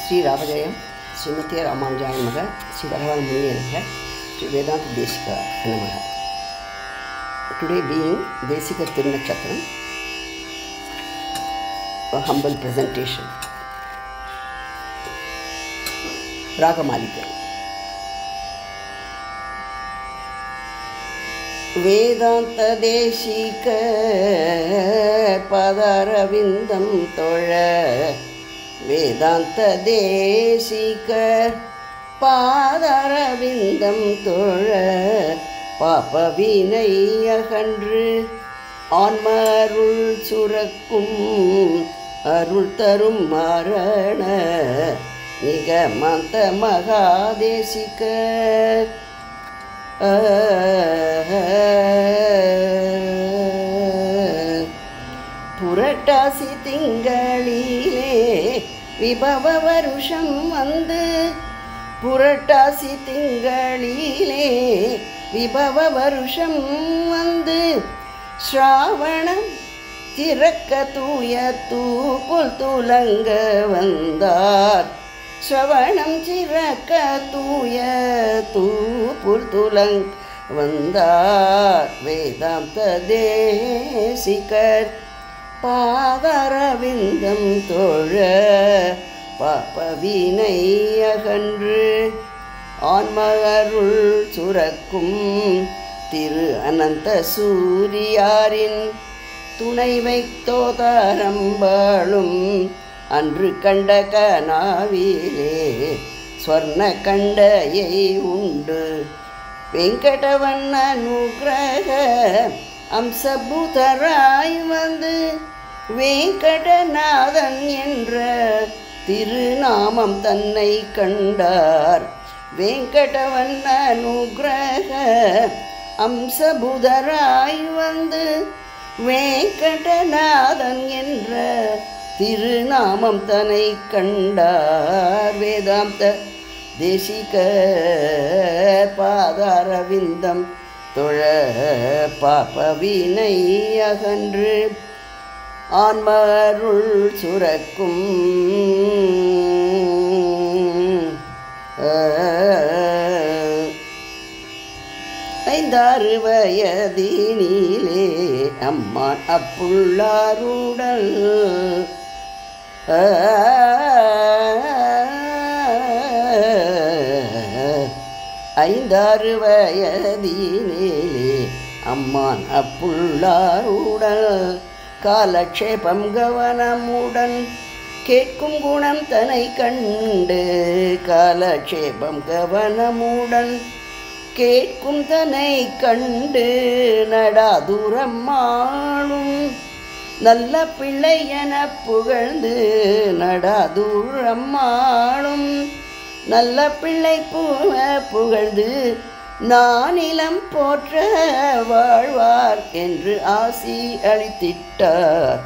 Sri Ravajayam, Srimati Ramanujaya Namaha, Sri Bhagavan Muni Namaha, Sri Vedanta Desika Namaha. Today being Desika Tirunakshatiram, a humble presentation. Ragamalika. Vedanta Desika Padaravindam Tola Vedanta Desika Padaravindam Tola Papa Vinaya Handru Anmarul Surakkum Arul Tarum Marana Nigamanta Mahadesika புரட்டாசி திங்களிலே விபவ வருஷம் வந்து புரட்டாசி திங்களிலே விபவ வருஷம் வந்து ஸ்ராவணம் திறக்க தூய தூப்புல் துலங்க வந்தார் ஸ்ரவணம் சிறக்க தூய தூப்புல் துலங் வந்தார் வேதாந்த தேசிகர் பாதரவிந்தம் தோழ பாப வினை அகன்று ஆன்மகருள் சுரக்கும் திரு அனந்த சூரியாரின் துணை வைத்தோதாரம்பாளும் அன்று கண்ட கனாவிலே ஸ்வர்ண கண்டையை உண்டு வெங்கடவன் அனுகிரக அம்சபூதராய் வந்து வெங்கடநாதன் என்ற திருநாமம் தன்னை கண்டார் வெங்கடவன் அனுகிரக அம்சபூதராய் வந்து வெங்கடநாதன் என்ற திருநாமம் தன்னை கண்டார் வேதாந்த தேசிக பாதாரவிந்தம் தொழ பாப வினை அகன்று ஆன்மருள் சுரக்கும் ஐந்தாறு வயதினிலே அம்மான் அப்புள்ளாருடல் ஐந்தாறு வயதினிலே அம்மான் அப்புள்ளாருடல் காலக்ஷேபம் கவனமுடன் கேட்கும் குணம் தன்னை கண்டு காலக்ஷேபம் கவனமுடன் கேட்கும் தன்னை கண்டு நடாதுரம் மாளும் நல்ல பிள்ளை என புகழ்ந்து நடாதுரம் மாளும் நல்ல பிள்ளை புகழ்ந்து நானிலம் போற்ற வாழ்வார் என்று ஆசி அளித்திட்டார்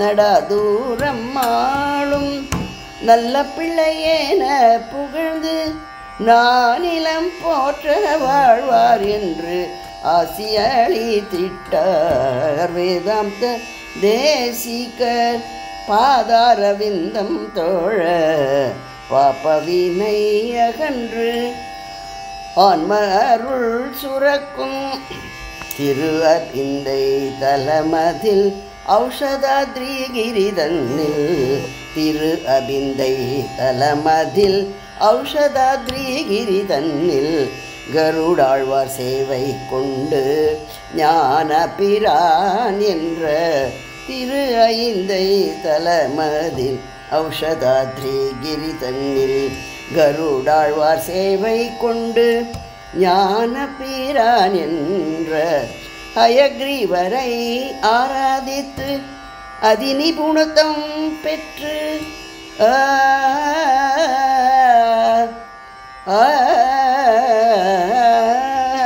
நடாதூரம் மாளும் நல்ல பிள்ளை என புகழ்ந்து நானிலம் போற்ற வாழ்வார் என்று ஆசி அளித்திட்டார் வேதாந்த தேசிகர் பாதாரவிந்தம் தோழ பாப வினை அகன்று ஆன்ம அருள் சுரக்கும் திரு அபிந்தை தலமதில் ஔஷதாத்ரிகிரிதன்னில் திரு அபிந்தை தலமதில் ஔஷதாத்ரிகிரிதன்னில் கருடாழ்வார் சேவை கொண்டு ஞான பிரான் என்ற திரு ஐந்தை தலமதில் ஔஷதாத்ரிகிரிதன்னில் கருடாழ்வார் சேவை கொண்டு ஞான பிரான் என்ற ஹயக்ரீவரை ஆராதித்து அதிநிபுணத்தம் பெற்று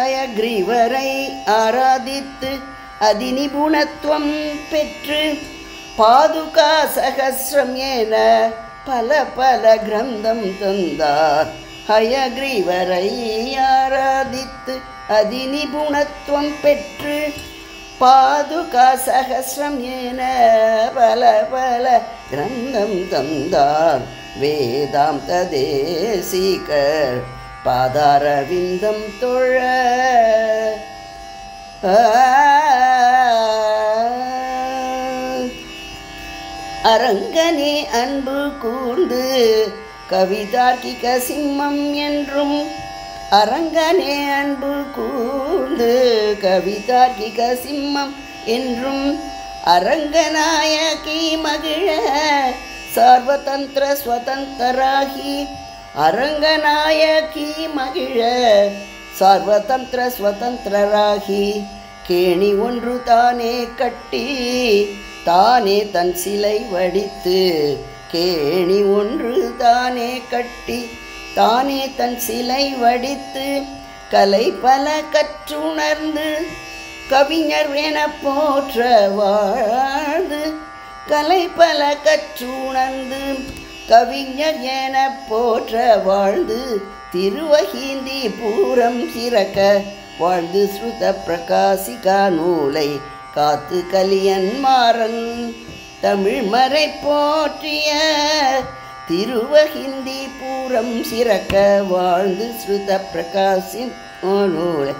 ஹயக்ரீவரை ஆராதித்து அதிநிபுணத்துவம் பெற்று பாதுகா சகஸ்ரம் என பல பல கிரந்தம் தந்தார் ஹயக்ரீவரை ஆராதித்து அதிநிபுணத்துவம் பெற்று பாதுகா சகஸ்ரம் என பல பல கிரந்தம் தந்தார் வேதாந்த தேசிகர் பாதாரவிந்தம் தொழ அரங்கனே அன்பு கூர்ந்து கவிதார்க்கிக சிம்மம் என்றும் அரங்கனே அன்பு கூர்ந்து கவிதார்க்கிக சிம்மம் என்றும் அரங்கநாயகி மகிழ சார்வதந்திர ஸ்வதந்தராகி அரங்கநாயகி மகிழ சார்வதந்திர ஸ்வதந்திரராகி கேணி ஒன்று தானே கட்டி தானே தன் சிலை வடித்து கேணி ஒன்று தானே கட்டி தானே தன் சிலை வடித்து கலை பல கற்றுணர்ந்து கவிஞர் என போற்ற வாழ்ந்து கலை பல கற்றுணர்ந்து கவிஞர் என போற்ற வாழ்ந்து திருவஹீந்தி பூரம் சிறக்க வாழ்ந்து ஸ்ருத பிரகாசிகா நூலை காத்து கலியன் மாறன் தமிழ் மறை போற்றிய திருவஹிந்தி பூரம் சிறக்க வாழ்ந்து ஸ்ருத பிரகாசின் நூலை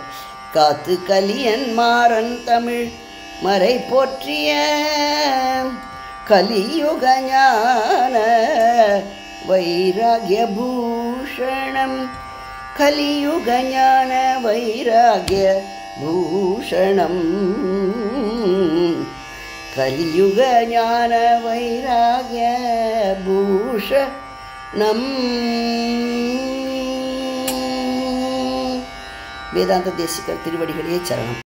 காத்து கலியன் மாறன் தமிழ் மறை போற்றிய கலியுக ஞான வைராகிய பூஷணம் கலியுக ஞான வைராகிய பூஷணம் கலியுக ஞான வைராகிய பூஷணம். வேதாந்த தேசிகர் திருவடிகளே சரணம்.